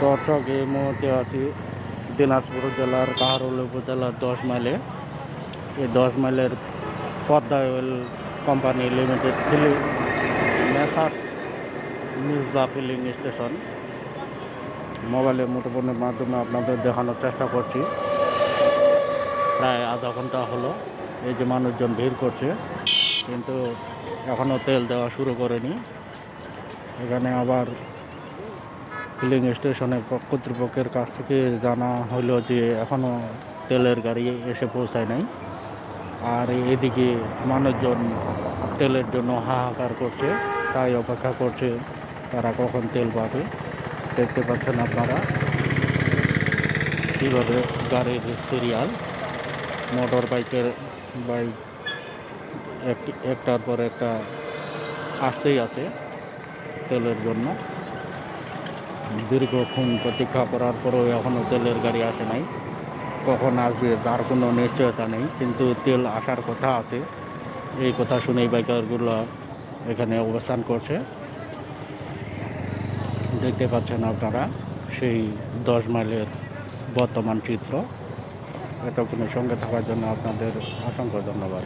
দর্শক, এই মুহূর্তে আছি দিনাজপুর জেলার কাহারোল উপজেলার 10 মাইলে। এই 10 মাইলের Padma oil company limited messrs Misba filling station মোবাইলের মুঠোফোনের মাধ্যমে আপনাদের দেখানোর চেষ্টা করছি। প্রায় আধা ঘন্টা হলো এই যে মানুষজন ভিড় করছে, কিন্তু এখনও তেল দেওয়া শুরু করেনি। এখানে আবার ফিলিং স্টেশনের কর্তৃপক্ষের কাছ থেকে জানা হলো যে এখনও তেলের গাড়ি এসে পৌঁছায় নাই। আর এদিকে মানুষজন তেলের জন্য হাহাকার করছে, তাই অপেক্ষা করছে তারা কখন তেল পাবে। দেখতে পাচ্ছেন আপনারা কীভাবে গাড়ির সিরিয়াল, মোটর বাইক একটার পর একটা আসতেই আছে তেলের জন্য। দীর্ঘক্ষণ প্রতীক্ষা করার পরেও এখনও তেলের গাড়ি আসে নাই। কখন আসবে তার কোনো নিশ্চয়তা নেই, কিন্তু তেল আসার কথা আছে। এই কথা শুনেই বাইকারগুলো এখানে অবস্থান করছে। দেখতে পাচ্ছেন আপনারা সেই 10 মাইলের বর্তমান চিত্র। এতক্ষণের সঙ্গে থাকার জন্য আপনাদের অসংখ্য ধন্যবাদ।